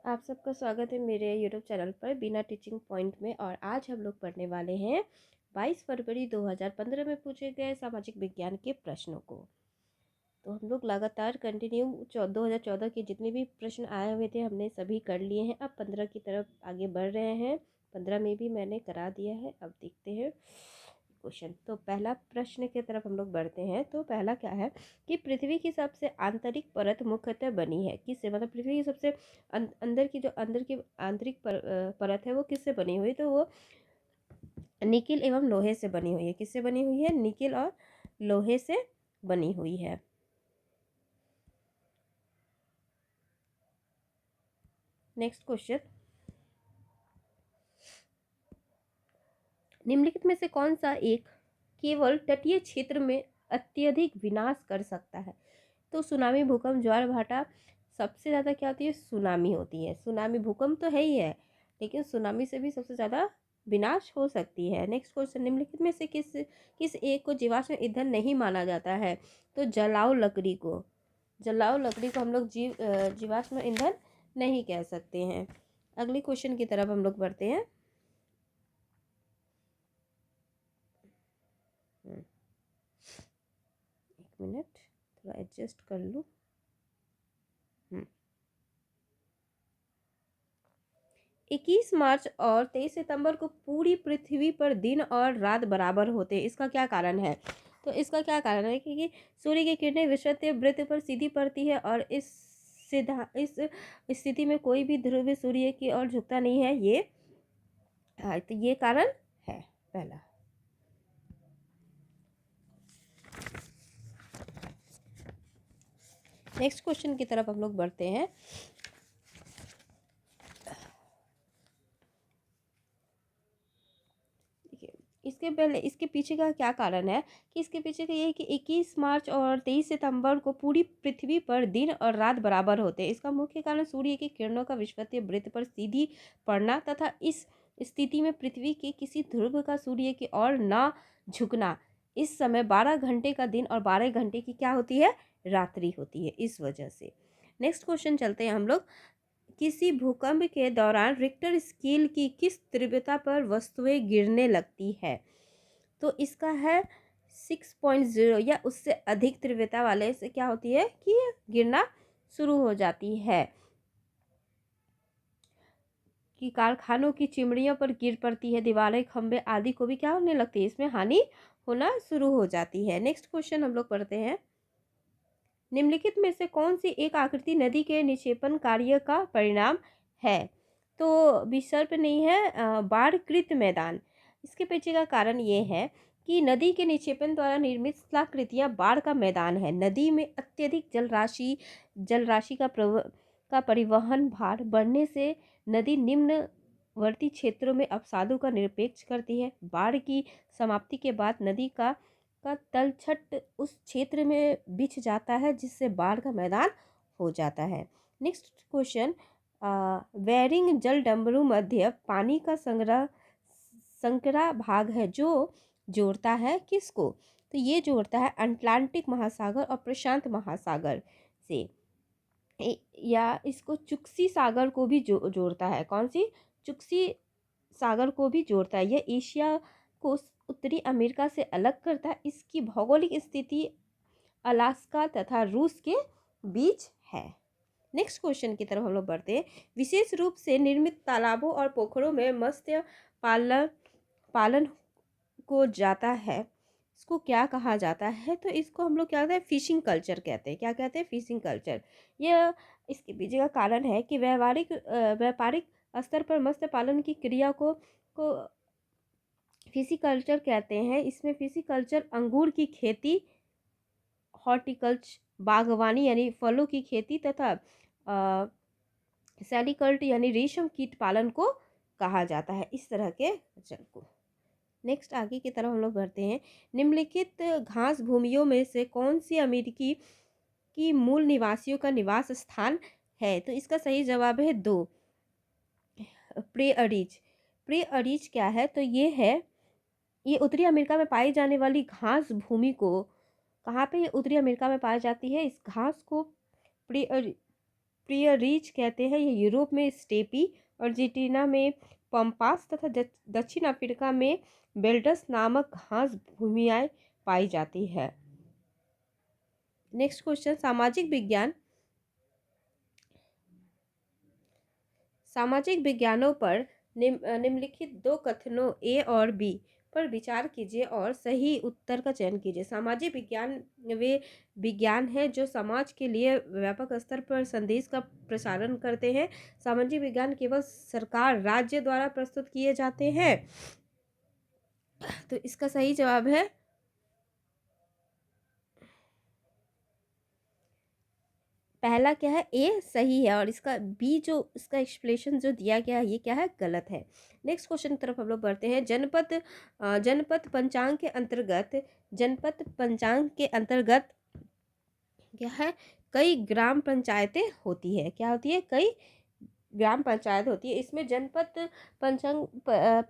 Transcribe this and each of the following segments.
आप सबका स्वागत है मेरे यूट्यूब चैनल पर बिना टीचिंग पॉइंट में। और आज हम लोग पढ़ने वाले हैं 22 फरवरी 2015 में पूछे गए सामाजिक विज्ञान के प्रश्नों को। तो हम लोग लगातार कंटिन्यू 2014 के जितने भी प्रश्न आए हुए थे हमने सभी कर लिए हैं। अब 15 की तरफ आगे बढ़ रहे हैं। 15 में भी मैंने करा दिया है। अब देखते हैं क्वेश्चन। तो पहला प्रश्न की तरफ हम लोग बढ़ते हैं। तो पहला क्या है कि पृथ्वी की सबसे आंतरिक परत मुख्यतः बनी है किससे, मतलब पृथ्वी की सबसे अंदर की जो अंदर की आंतरिक परत है वो किससे बनी हुई, तो वो निकिल एवं लोहे से बनी हुई है। किससे बनी हुई है? निकिल और लोहे से बनी हुई है। नेक्स्ट क्वेश्चन, निम्नलिखित में से कौन सा एक केवल तटीय क्षेत्र में अत्यधिक विनाश कर सकता है? तो सुनामी, भूकंप, ज्वार भाटा। सबसे ज़्यादा क्या होती है? सुनामी होती है। सुनामी, भूकंप तो है ही है, लेकिन सुनामी से भी सबसे ज़्यादा विनाश हो सकती है। नेक्स्ट क्वेश्चन, निम्नलिखित में से किस किस एक को जीवाश्म ईंधन नहीं माना जाता है? तो जलाऊ लकड़ी को। जलाऊ लकड़ी को हम लोग जीवाश्म ईंधन नहीं कह सकते हैं। अगले क्वेश्चन की तरफ हम लोग बढ़ते हैं। एक मिनट, थोड़ा एडजस्ट कर लूँ। 21 मार्च और 23 सितंबर को पूरी पृथ्वी पर दिन और रात बराबर होते हैं। इसका क्या कारण है? तो इसका क्या कारण है? क्योंकि सूर्य की किरणें विषुवतीय वृत्त पर सीधी पड़ती है और इस स्थिति में कोई भी ध्रुव सूर्य की ओर झुकता नहीं है। ये तो ये कारण है पहला। नेक्स्ट क्वेश्चन की तरफ हम लोग बढ़ते हैं। इसके पहले इसके पीछे का क्या कारण है कि इसके पीछे का ये है कि 21 मार्च और 23 सितंबर को पूरी पृथ्वी पर दिन और रात बराबर होते हैं। इसका मुख्य कारण सूर्य की किरणों का विषुवतीय वृत्त पर सीधी पड़ना तथा इस स्थिति में पृथ्वी के किसी ध्रुव का सूर्य की ओर न झुकना। इस समय 12 घंटे का दिन और 12 घंटे की क्या होती है? रात्रि होती है, इस वजह से। नेक्स्ट क्वेश्चन चलते हैं हम लोग। किसी भूकंप के दौरान रिक्टर स्केल की किस तीव्रता पर वस्तुएं गिरने लगती है? तो इसका है 6.0 या उससे अधिक तीव्रता वाले से क्या होती है कि गिरना शुरू हो जाती है। कि कारखानों की चिमनियों पर गिर पड़ती है, दीवारें, खंबे आदि को भी क्या होने लगती है? इसमें हानि होना शुरू हो जाती है। नेक्स्ट क्वेश्चन हम लोग पढ़ते हैं। निम्नलिखित में से कौन सी एक आकृति नदी के निक्षेपण कार्य का परिणाम है? तो विकल्प नहीं है, बाढ़कृत मैदान। इसके पीछे का कारण ये है कि नदी के निक्षेपण द्वारा निर्मित स्थलाकृतियां बाढ़ का मैदान है। नदी में अत्यधिक जल राशि का परिवहन भार बढ़ने से नदी निम्नवर्ती क्षेत्रों में अवसादों का निरपेक्ष करती है। बाढ़ की समाप्ति के बाद नदी का तलछट उस क्षेत्र में बिछ जाता है, जिससे बाढ़ का मैदान हो जाता है। नेक्स्ट क्वेश्चन, वेरिंग जल डमरू मध्य पानी का संकरा भाग है जो जोड़ता है किसको? तो ये जोड़ता है अटलांटिक महासागर और प्रशांत महासागर से। या इसको चुक्सी सागर को भी जोड़ता है। कौन सी? चुक्सी सागर को भी जोड़ता है। यह एशिया को उत्तरी अमेरिका से अलग करता है। इसकी भौगोलिक स्थिति अलास्का तथा रूस के बीच है। नेक्स्ट क्वेश्चन की तरफ हम लोग बढ़ते हैं। विशेष रूप से निर्मित तालाबों और पोखरों में मत्स्य पालन पालन को जाता है, इसको क्या कहा जाता है? तो इसको हम लोग क्या कहते हैं? फिशिंग कल्चर कहते हैं। क्या कहते हैं? Fishing culture. यह इसके पीछे का कारण है कि व्यापारिक स्तर पर मत्स्य पालन की क्रिया को फिशिकल्चर कहते हैं। इसमें फिशिकल्चर अंगूर की खेती, हॉर्टिकल्चर बागवानी यानी फलों की खेती तथा सेरिकल्चर यानी रेशम कीट पालन को कहा जाता है, इस तरह के कल्चर को। नेक्स्ट आगे की तरफ हम लोग बढ़ते हैं। निम्नलिखित घास भूमियों में से कौन सी अमेरिकी की मूल निवासियों का निवास स्थान है? तो इसका सही जवाब है 2, प्रेअरीज। प्रेअरीज क्या है? तो ये उत्तरी अमेरिका में पाई जाने वाली घास भूमि को, कहाँ पे ये उत्तरी अमेरिका में पाई जाती है? इस घास को रीच कहते हैं। ये यूरोप में स्टेपी, अर्जेंटीना में पम्पास तथा दक्षिण अफ्रीका में बेल्टस नामक घास भूमियाएं पाई जाती है। नेक्स्ट क्वेश्चन, सामाजिक विज्ञानों पर निम्नलिखित दो कथनों ए और बी पर विचार कीजिए और सही उत्तर का चयन कीजिए। सामाजिक विज्ञान वे विज्ञान है जो समाज के लिए व्यापक स्तर पर संदेश का प्रसारण करते हैं। सामाजिक विज्ञान केवल सरकार राज्य द्वारा प्रस्तुत किए जाते हैं। तो इसका सही जवाब है पहला क्या है, ए सही है, और इसका बी जो इसका एक्सप्लेनेशन जो दिया गया है ये क्या है, गलत है। नेक्स्ट क्वेश्चन की तरफ हम लोग बढ़ते हैं। जनपद पंचांग के अंतर्गत क्या है, कई ग्राम पंचायतें होती है। क्या होती है, कई ग्राम पंचायत होती है। इसमें जनपद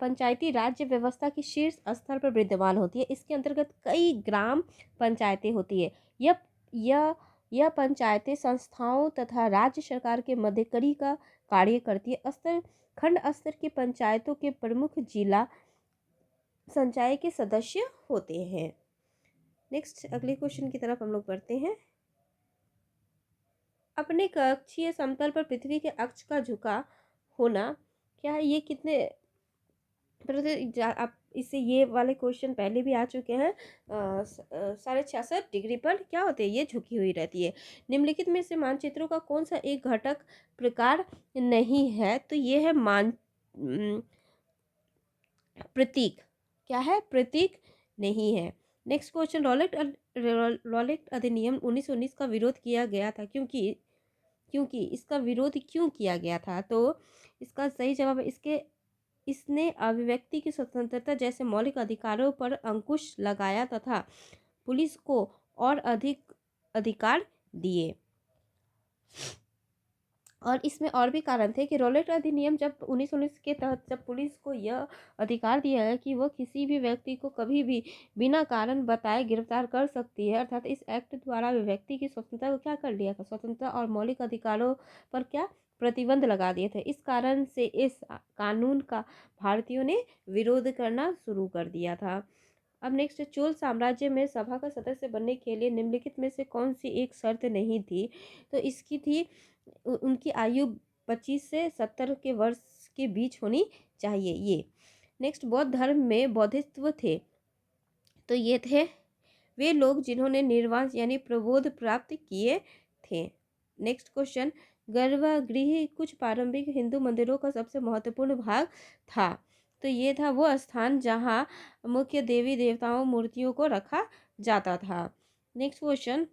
पंचायती राज्य व्यवस्था की शीर्ष स्तर पर विद्यमान होती है। इसके अंतर्गत कई ग्राम पंचायतें होती है। यह यह पंचायतें संस्थाओं तथा राज्य सरकार के मध्य कड़ी का कार्य करती है। खंड स्तर की पंचायतों के प्रमुख जिला संचय के सदस्य होते हैं। नेक्स्ट अगले क्वेश्चन की तरफ हम लोग बढ़ते हैं। अपने कक्षीय समतल पर पृथ्वी के अक्ष का झुका होना क्या है, ये कितने आप इससे ये वाले क्वेश्चन पहले भी आ चुके हैं। 66.5 डिग्री पर क्या होते हैं, ये झुकी हुई रहती है। निम्नलिखित में से मानचित्रों का कौन सा एक घटक प्रकार नहीं है, तो ये है प्रतीक। क्या है, प्रतीक नहीं है। नेक्स्ट क्वेश्चन, रॉलेट अधिनियम 1919 का विरोध किया गया था क्योंकि इसका विरोध क्यों किया गया था, तो इसका सही जवाब है इसने अभिव्यक्ति की स्वतंत्रता जैसे मौलिक अधिकारों पर अंकुश लगाया तथा पुलिस को और अधिक अधिकार दिए। और इसमें और भी कारण थे कि रॉलेट अधिनियम जब 1919 के तहत जब पुलिस को यह अधिकार दिया गया कि वह किसी भी व्यक्ति को कभी भी बिना कारण बताए गिरफ्तार कर सकती है, अर्थात इस एक्ट द्वारा व्यक्ति की स्वतंत्रता को क्या कर लिया था, स्वतंत्रता और मौलिक अधिकारों पर क्या प्रतिबंध लगा दिए थे। इस कारण से इस कानून का भारतीयों ने विरोध करना शुरू कर दिया था। अब नेक्स्ट, चोल साम्राज्य में सभा का सदस्य बनने के लिए निम्नलिखित में से कौन सी एक शर्त नहीं थी, तो इसकी थी उनकी आयु 25 से 70 के वर्ष के बीच होनी चाहिए। ये नेक्स्ट, बौद्ध धर्म में बौद्धित्व थे, तो ये थे वे लोग जिन्होंने निर्वाण यानी प्रबोध प्राप्त किए थे। नेक्स्ट क्वेश्चन, गर्भगृह कुछ प्रारंभिक हिंदू मंदिरों का सबसे महत्वपूर्ण भाग था, तो ये था वो स्थान जहाँ मुख्य देवी देवताओं मूर्तियों को रखा जाता था। नेक्स्ट क्वेश्चन,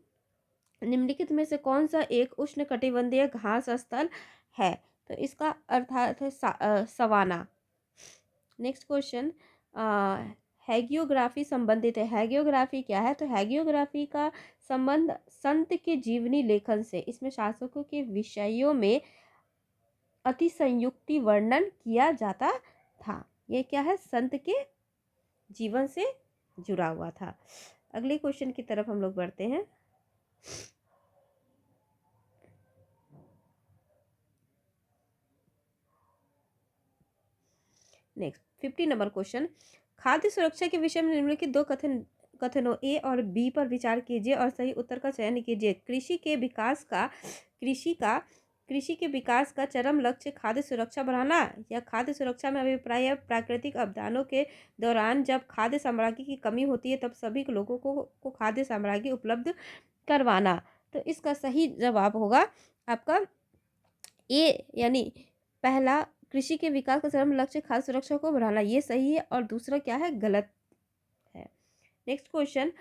निम्नलिखित में से कौन सा एक उष्णकटिबंधीय घास स्थल है, तो इसका अर्थात है सवाना। नेक्स्ट क्वेश्चन, हैगियोग्राफी संबंधित है। हैगियोग्राफी क्या है, तो हैगियोग्राफी का संबंध संत के जीवनी लेखन से, इसमें शासकों के विषयों में अतिसंयुक्ति वर्णन किया जाता था। ये क्या है, संत के जीवन से जुड़ा हुआ था। अगले क्वेश्चन की तरफ हम लोग बढ़ते हैं। नेक्स्ट 50 नंबर क्वेश्चन, खाद्य सुरक्षा के विषय में निम्नलिखित दो कथनों ए और बी पर विचार कीजिए और सही उत्तर का चयन कीजिए। कृषि के विकास का चरम लक्ष्य खाद्य सुरक्षा बढ़ाना, या खाद्य सुरक्षा में अभिप्राय प्राकृतिक आपदाओं के दौरान जब खाद्य सामग्री की कमी होती है तब सभी लोगों को खाद्य सामग्री उपलब्ध करवाना। तो इसका सही जवाब होगा आपका ए, यानी पहला कृषि के विकास का चरम लक्ष्य खाद्य सुरक्षा को बढ़ाना, ये सही है, और दूसरा क्या है, गलत है। नेक्स्ट क्वेश्चन,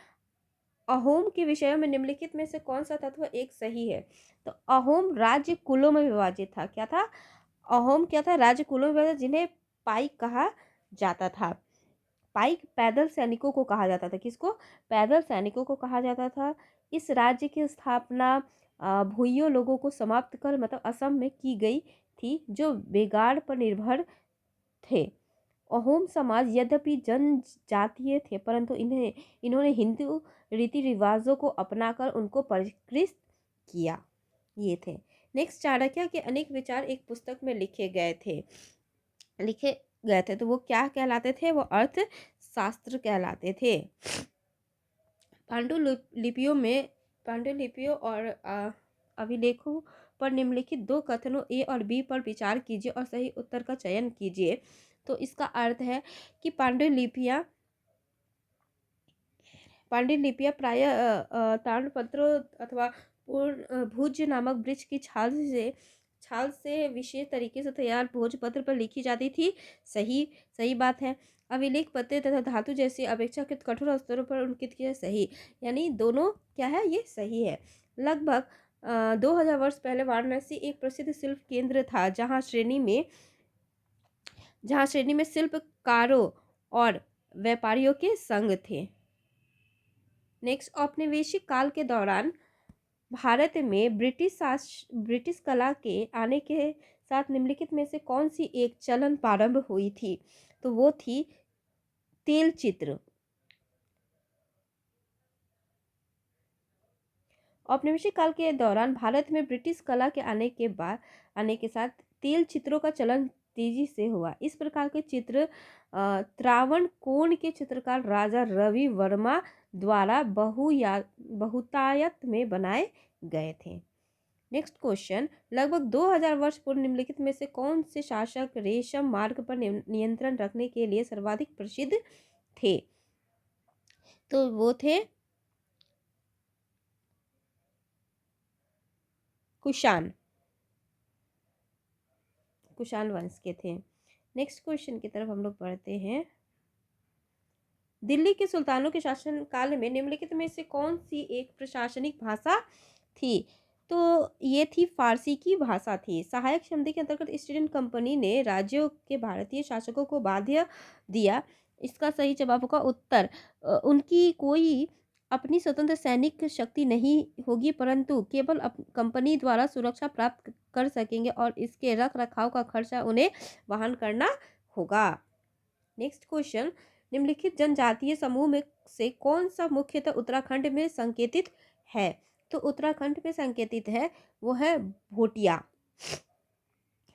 अहोम के विषयों में निम्नलिखित में से कौन सा तत्व एक सही है, तो अहोम राज्य कुलों में विभाजित था। क्या था, अहोम क्या था, राज्य कुलों में विभाजित, जिन्हें पाइक कहा जाता था। पाइक पैदल सैनिकों को कहा जाता था। किसको, पैदल सैनिकों को कहा जाता था। इस राज्य की स्थापना भूइयों लोगों को समाप्त कर मतलब असम में की गई थी, जो बेगार पर निर्भर थे। अहोम समाज यद्यपि जनजातीय थे, परंतु इन्होंने हिंदू रीति रिवाजों को अपनाकर उनको परिष्कृत किया। ये थे। नेक्स्ट, चाणक्य के अनेक विचार एक पुस्तक में लिखे गए थे तो वो क्या कहलाते थे? वो अर्थशास्त्र कहलाते थे। पांडुलिपियों और अभिलेखों पर निम्नलिखित दो कथनों ए और बी पर विचार कीजिए और सही उत्तर का चयन कीजिए। तो इसका अर्थ है कि पांडुलिपियां प्रायः ताम्रपत्रों अथवा भोज नामक वृक्ष की छाल से विशेष तरीके से तैयार भोजपत्र पर लिखी जाती थी। सही सही बात है। अभिलेख पत्रे तथा धातु जैसे अपेक्षाकृत कठोर स्तरों पर अंकित किया, सही। यानी दोनों क्या है, ये सही है। लगभग 2000 वर्ष पहले वाराणसी एक प्रसिद्ध शिल्प केंद्र था, जहाँ श्रेणी में शिल्पकारों और व्यापारियों के संघ थे। नेक्स्ट, औपनिवेशिक काल के दौरान भारत में ब्रिटिश कला के आने के साथ निम्नलिखित में से कौन सी एक चलन प्रारंभ हुई थी? तो वो थी तेल चित्र। औपनिवेशिक काल के दौरान भारत में ब्रिटिश कला के आने के साथ तेल चित्रों का चलन तेजी से हुआ। इस प्रकार के चित्र त्रावणकोण के चित्रकार राजा रवि वर्मा द्वारा बहुतायत में बनाए गए थे। नेक्स्ट क्वेश्चन, लगभग 2000 वर्ष पूर्व निम्नलिखित में से कौन से शासक रेशम मार्ग पर नियंत्रण रखने के लिए सर्वाधिक प्रसिद्ध थे? तो वो थे कुषाण वंश के थे। नेक्स्ट क्वेश्चन की तरफ हम लोग बढ़ते हैं। दिल्ली के सुल्तानों के शासन काल में निम्नलिखित में से कौन सी एक प्रशासनिक भाषा थी? तो ये थी फारसी की भाषा थी। सहायक संधि के अंतर्गत ईस्ट इंडियन कंपनी ने राज्यों के भारतीय शासकों को बाध्य दिया। इसका सही जवाब होगा उत्तर। उनकी कोई अपनी स्वतंत्र सैनिक शक्ति नहीं होगी, परंतु केवल कंपनी द्वारा सुरक्षा प्राप्त कर सकेंगे और इसके रख रखाव का खर्चा उन्हें वहन करना होगा। नेक्स्ट क्वेश्चन, निम्नलिखित जनजातीय समूह में से कौन सा मुख्यतः उत्तराखंड में संकेतित है? तो उत्तराखंड में संकेतित है वो है भोटिया।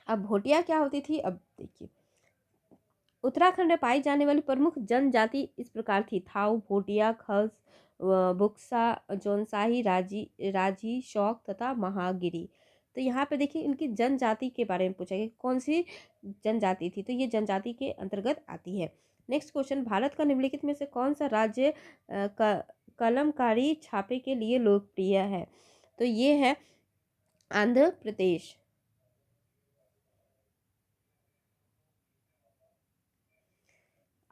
अब भोटिया क्या होती थी? अब देखिए, उत्तराखंड में पाई जाने वाली प्रमुख जनजाति इस प्रकार थी: थाऊ, भोटिया, खस, बुक्सा, जौनसाही, राजी, शौक तथा महागिरी। तो यहाँ पे देखिए इनकी जनजाति के बारे में पूछा गया, कौन सी जनजाति थी? तो ये जनजाति के अंतर्गत आती है। नेक्स्ट क्वेश्चन, भारत का निम्नलिखित में से कौन सा राज्य कलमकारी छापे के लिए लोकप्रिय है? तो ये है आंध्र प्रदेश।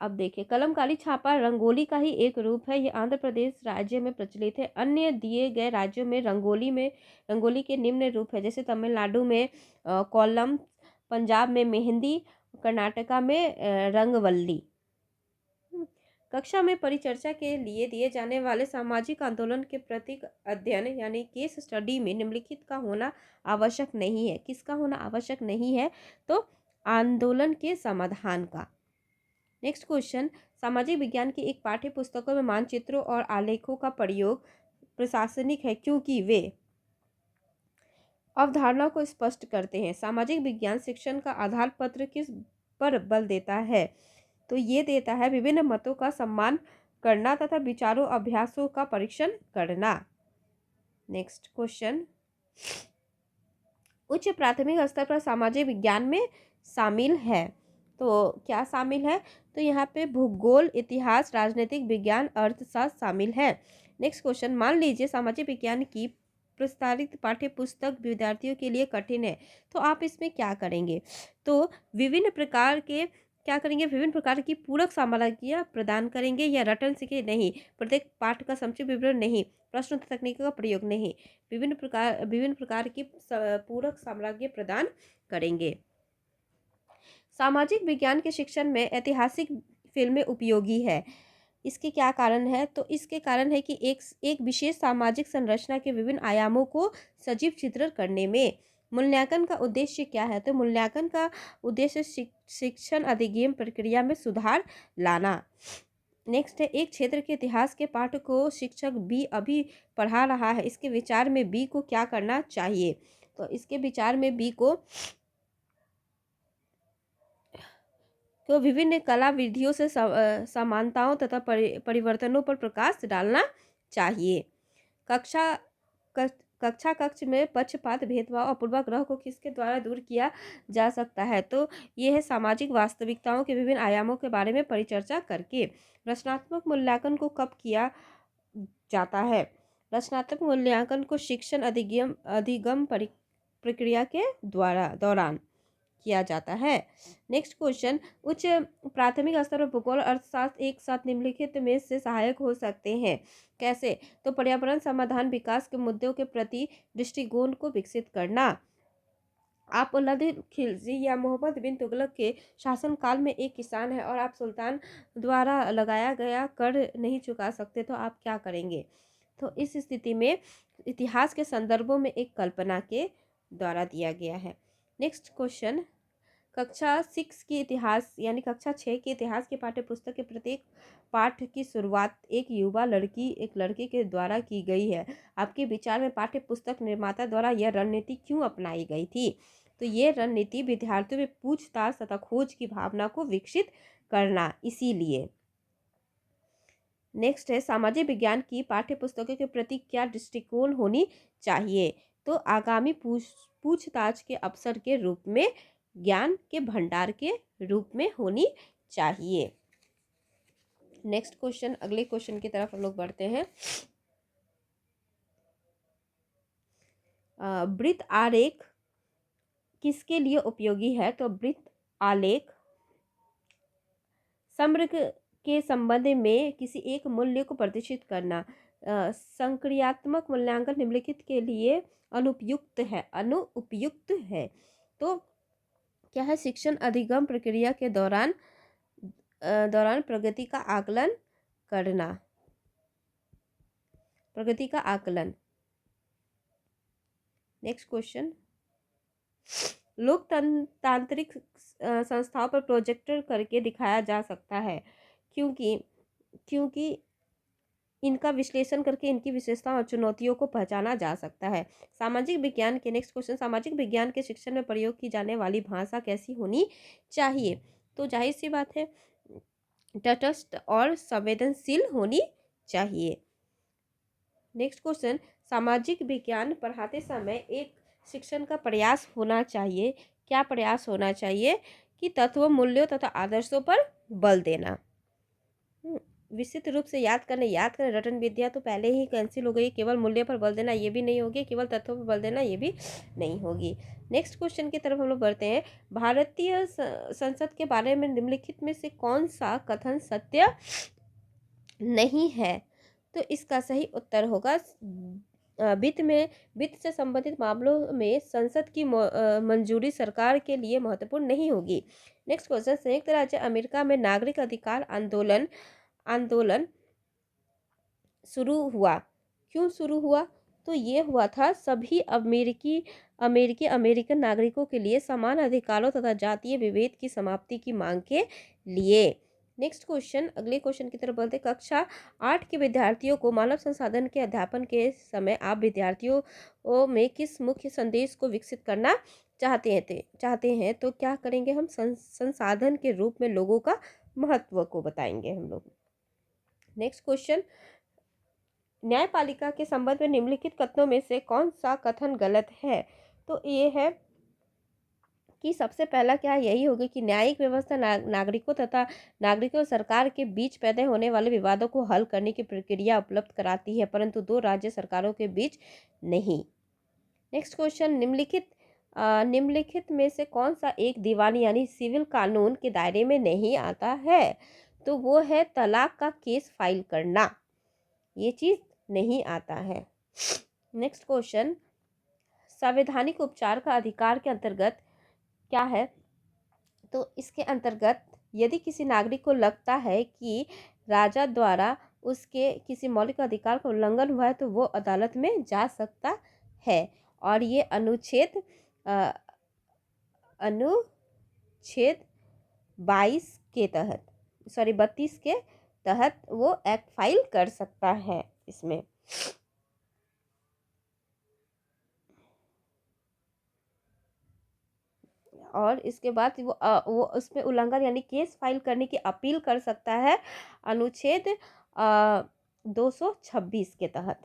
अब देखिए, कलमकारी छापा रंगोली का ही एक रूप है। ये आंध्र प्रदेश राज्य में प्रचलित है। अन्य दिए गए राज्यों में रंगोली के निम्न रूप है, जैसे तमिलनाडु में कोलम, पंजाब में मेहंदी, कर्नाटका में रंगवल्ली। कक्षा में परिचर्चा के लिए दिए जाने वाले सामाजिक आंदोलन के प्रतीक अध्ययन यानी केस स्टडी में निम्नलिखित का होना आवश्यक नहीं है। किसका होना आवश्यक नहीं है? तो आंदोलन के समाधान का। नेक्स्ट क्वेश्चन, सामाजिक विज्ञान की एक पाठ्य पुस्तकों में मानचित्रों और आलेखों का प्रयोग प्रशासनिक है क्योंकि वे अवधारणा को स्पष्ट करते हैं। सामाजिक विज्ञान शिक्षण का आधार पत्र किस पर बल देता है? तो ये देता है विभिन्न मतों का सम्मान करना तथा विचारों अभ्यासों का परीक्षण करना। नेक्स्ट क्वेश्चन, उच्च प्राथमिक स्तर पर सामाजिक विज्ञान में शामिल है। तो क्या शामिल है? तो यहाँ पे भूगोल, इतिहास, राजनीतिक विज्ञान, अर्थशास्त्र शामिल है। नेक्स्ट क्वेश्चन, मान लीजिए सामाजिक विज्ञान की प्रस्तावित पाठ्य पुस्तक विद्यार्थियों के लिए कठिन है, तो आप इसमें क्या करेंगे? तो विभिन्न प्रकार की पूरक सामग्रियाँ प्रदान करेंगे या रटन सीखे नहीं, प्रत्येक पाठ का संक्षिप्त विवरण नहीं, प्रश्न तकनीक का प्रयोग नहीं, विभिन्न प्रकार की पूरक सामग्री प्रदान करेंगे। सामाजिक विज्ञान के शिक्षण में ऐतिहासिक फिल्में उपयोगी है। इसके क्या कारण है? तो इसके कारण है कि एक विशेष सामाजिक संरचना के विभिन्न आयामों को सजीव चित्रण करने में। मूल्यांकन का उद्देश्य क्या है? तो मूल्यांकन का उद्देश्य शिक्षण अधिगम प्रक्रिया में सुधार लाना। नेक्स्ट है, एक क्षेत्र के इतिहास के पाठ को शिक्षक बी अभी पढ़ा रहा है, इसके विचार में बी को क्या करना चाहिए? तो इसके विचार में बी को विभिन्न कला विधियों से समानताओं तथा परिवर्तनों पर प्रकाश डालना चाहिए। कक्षा कक्ष में पक्षपात, भेदभाव और पूर्वाग्रह को किसके द्वारा दूर किया जा सकता है? तो ये है सामाजिक वास्तविकताओं के विभिन्न आयामों के बारे में परिचर्चा करके। रचनात्मक मूल्यांकन को कब किया जाता है? रचनात्मक मूल्यांकन को शिक्षण अधिगम प्रक्रिया के दौरान किया जाता है। नेक्स्ट क्वेश्चन, उच्च प्राथमिक स्तर पर भूगोल अर्थशास्त्र एक साथ निम्नलिखित में से सहायक हो सकते हैं। कैसे? तो पर्यावरण समाधान, विकास के मुद्दों के प्रति दृष्टिकोण को विकसित करना। आप अलाउद्दीन खिलजी या मोहम्मद बिन तुगलक के शासनकाल में एक किसान है और आप सुल्तान द्वारा लगाया गया कर नहीं चुका सकते, तो आप क्या करेंगे? तो इस स्थिति में इतिहास के संदर्भों में एक कल्पना के द्वारा दिया गया है। नेक्स्ट क्वेश्चन, कक्षा 6 की इतिहास यानी कक्षा 6 के इतिहास के पाठ्य पुस्तक के प्रत्येक पाठ की शुरुआत एक युवा लड़के के द्वारा की गई है। आपके विचार में पाठ्य पुस्तक निर्माता द्वारा यह रणनीति क्यों अपनाई गई थी? तो ये रणनीति विद्यार्थियों में पूछताछ तथा खोज की भावना को विकसित करना, इसीलिए। नेक्स्ट है, सामाजिक विज्ञान की पाठ्य पुस्तकों के प्रति क्या दृष्टिकोण होनी चाहिए? तो आगामी पूछताछ के अवसर के रूप में, ज्ञान के भंडार के रूप में होनी चाहिए। नेक्स्ट क्वेश्चन, अगले क्वेश्चन की तरफ हम लोग बढ़ते हैं। वृत्त आलेख किसके लिए उपयोगी है? तो वृत्त आलेख समग्र के संबंध में किसी एक मूल्य को प्रदर्शित करना। संक्रियात्मक मूल्यांकन निम्नलिखित के लिए अनुपयुक्त है। तो क्या है? शिक्षण अधिगम प्रक्रिया के दौरान प्रगति का आकलन। नेक्स्ट क्वेश्चन, लोकतांत्रिक संस्थाओं पर प्रोजेक्टर करके दिखाया जा सकता है क्योंकि इनका विश्लेषण करके इनकी विशेषताओं और चुनौतियों को पहचाना जा सकता है। सामाजिक विज्ञान के नेक्स्ट क्वेश्चन, सामाजिक विज्ञान के शिक्षण में प्रयोग की जाने वाली भाषा कैसी होनी चाहिए? तो जाहिर सी बात है, तटस्थ और संवेदनशील होनी चाहिए। नेक्स्ट क्वेश्चन, सामाजिक विज्ञान पढ़ाते समय एक शिक्षण का प्रयास होना चाहिए। क्या प्रयास होना चाहिए? कि तत्व, मूल्यों तथा आदर्शों पर बल देना। विस्तृत रूप से याद करें। रटन विद्या तो पहले ही कैंसिल हो गई। केवल मूल्य पर बल देना ये भी नहीं होगी, केवल तत्वों पर बल देना ये भी नहीं होगी। नेक्स्ट क्वेश्चन की तरफ हम लोग बढ़ते हैं। भारतीय संसद के बारे में निम्नलिखित में से कौन सा कथन सत्य नहीं है? तो इसका सही उत्तर होगा वित्त से संबंधित मामलों में संसद की मंजूरी सरकार के लिए महत्वपूर्ण नहीं होगी। नेक्स्ट क्वेश्चन, संयुक्त राज्य अमेरिका में नागरिक अधिकार आंदोलन शुरू हुआ। क्यों शुरू हुआ? तो ये हुआ था सभी अमेरिकन नागरिकों के लिए समान अधिकारों तथा जातीय विभेद की समाप्ति की मांग के लिए। नेक्स्ट क्वेश्चन, अगले क्वेश्चन की तरफ बढ़ते। कक्षा 8 के विद्यार्थियों को मानव संसाधन के अध्यापन के समय आप विद्यार्थियों में किस मुख्य संदेश को विकसित करना चाहते हैं? तो क्या करेंगे हम? संसाधन के रूप में लोगों का महत्व को बताएंगे हम लोग। नेक्स्ट क्वेश्चन, न्यायपालिका के संबंध में निम्नलिखित कथनों में से कौन सा कथन गलत है? तो ये है कि सबसे पहला क्या यही होगी कि न्यायिक व्यवस्था नागरिकों और सरकार के बीच पैदा होने वाले विवादों को हल करने की प्रक्रिया उपलब्ध कराती है, परंतु दो राज्य सरकारों के बीच नहीं। नेक्स्ट क्वेश्चन, निम्नलिखित में से कौन सा एक दीवानी यानी सिविल कानून के दायरे में नहीं आता है? तो वो है तलाक का केस फाइल करना, ये चीज नहीं आता है। नेक्स्ट क्वेश्चन, संवैधानिक उपचार का अधिकार के अंतर्गत क्या है? तो इसके अंतर्गत यदि किसी नागरिक को लगता है कि राजा द्वारा उसके किसी मौलिक अधिकार का उल्लंघन हुआ है तो वो अदालत में जा सकता है, और ये अनुच्छेद 32 के तहत वो एक्ट फाइल कर सकता है इसमें। और इसके बाद वो उसमें उल्लंघन यानी केस फाइल करने की अपील कर सकता है अनुच्छेद 226 के तहत।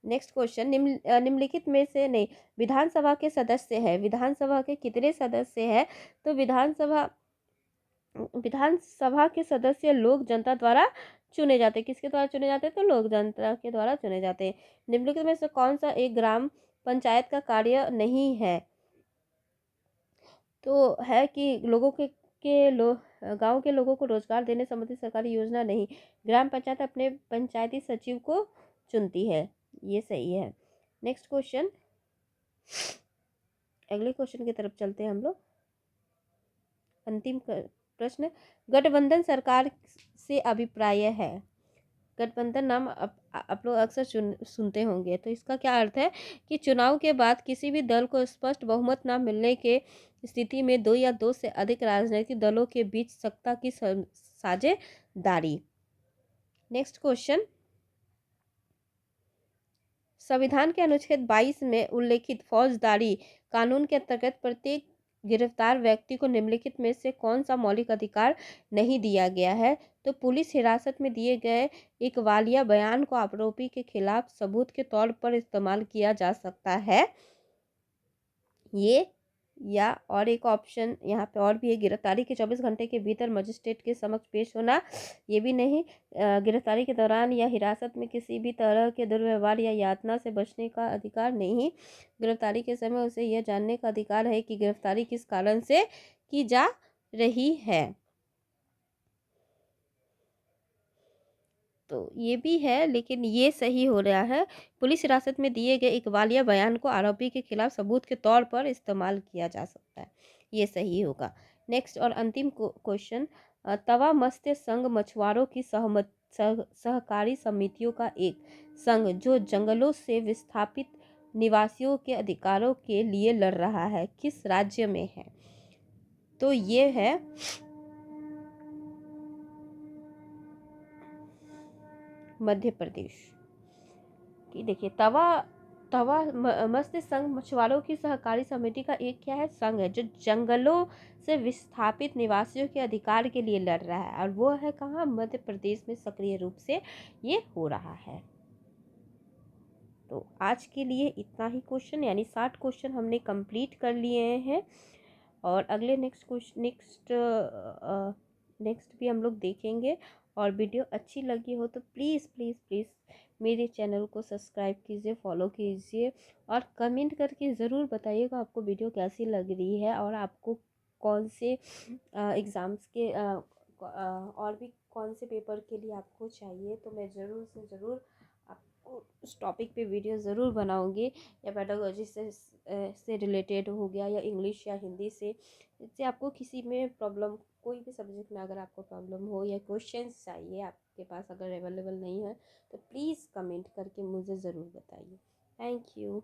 नेक्स्ट क्वेश्चन, निम्नलिखित में से नहीं, विधानसभा के सदस्य है, विधानसभा के कितने सदस्य है? तो विधानसभा के सदस्य लोक जनता द्वारा चुने जाते हैं। किसके द्वारा चुने जाते हैं? तो लोक जनता के द्वारा चुने जाते हैं। निम्नलिखित में से कौन सा एक ग्राम पंचायत का कार्य नहीं है? तो है कि लोगों गांव के लोगों को रोजगार देने संबंधी सरकारी योजना नहीं। ग्राम पंचायत अपने पंचायती सचिव को चुनती है, ये सही है। नेक्स्ट क्वेश्चन, अगले क्वेश्चन की तरफ चलते हैं हम लोग। अंतिम प्रश्न, गठबंधन सरकार से अभिप्राय है। गठबंधन नाम आप लोग अक्सर सुनते होंगे, तो इसका क्या अर्थ है कि चुनाव के बाद किसी भी दल को स्पष्ट बहुमत न मिलने के स्थिति में दो या दो से अधिक राजनीतिक दलों के बीच सत्ता की साझेदारी। नेक्स्ट क्वेश्चन, संविधान के अनुच्छेद 22 में उल्लेखित फौजदारी कानून के अंतर्गत प्रत्येक गिरफ्तार व्यक्ति को निम्नलिखित में से कौन सा मौलिक अधिकार नहीं दिया गया है? तो पुलिस हिरासत में दिए गए इकबालिया बयान को आरोपी के खिलाफ सबूत के तौर पर इस्तेमाल किया जा सकता है, ये या और एक ऑप्शन यहाँ पे और भी है, गिरफ्तारी के 24 घंटे के भीतर मजिस्ट्रेट के समक्ष पेश होना, ये भी नहीं। गिरफ्तारी के दौरान या हिरासत में किसी भी तरह के दुर्व्यवहार या यातना से बचने का अधिकार नहीं। गिरफ्तारी के समय उसे यह जानने का अधिकार है कि गिरफ्तारी किस कारण से की जा रही है। तो ये भी है, लेकिन ये सही हो रहा है। पुलिस हिरासत में दिए गए इकबालिया बयान को आरोपी के खिलाफ सबूत के तौर पर इस्तेमाल किया जा सकता है, ये सही होगा। नेक्स्ट और अंतिम क्वेश्चन, तवा मत्स्य संघ मछुआरों की सहकारी समितियों का एक संघ जो जंगलों से विस्थापित निवासियों के अधिकारों के लिए लड़ रहा है, किस राज्य में है? तो ये है मध्य प्रदेश की। देखिए, तवा मत्स्य संघ मछुआरों की सहकारी समिति का एक क्या है? संघ है जो जंगलों से विस्थापित निवासियों के अधिकार के लिए लड़ रहा है, और वो है कहाँ? मध्य प्रदेश में सक्रिय रूप से ये हो रहा है। तो आज के लिए इतना ही क्वेश्चन, यानी 60 क्वेश्चन हमने कंप्लीट कर लिए हैं, और अगले नेक्स्ट भी हम लोग देखेंगे। और वीडियो अच्छी लगी हो तो प्लीज़ प्लीज़ प्लीज़ मेरे चैनल को सब्सक्राइब कीजिए, फॉलो कीजिए, और कमेंट करके ज़रूर बताइएगा आपको वीडियो कैसी लग रही है, और आपको कौन से एग्ज़ाम्स के और भी कौन से पेपर के लिए आपको चाहिए। तो मैं ज़रूर से ज़रूर आपको उस टॉपिक पे वीडियो ज़रूर बनाऊंगी, या पेडागोजी से रिलेटेड हो गया, या इंग्लिश या हिंदी से, जिससे आपको किसी में प्रॉब्लम, कोई भी सब्जेक्ट में अगर आपको प्रॉब्लम हो या क्वेश्चंस चाहिए आपके पास अगर अवेलेबल नहीं है, तो प्लीज़ कमेंट करके मुझे ज़रूर बताइए। Thank you.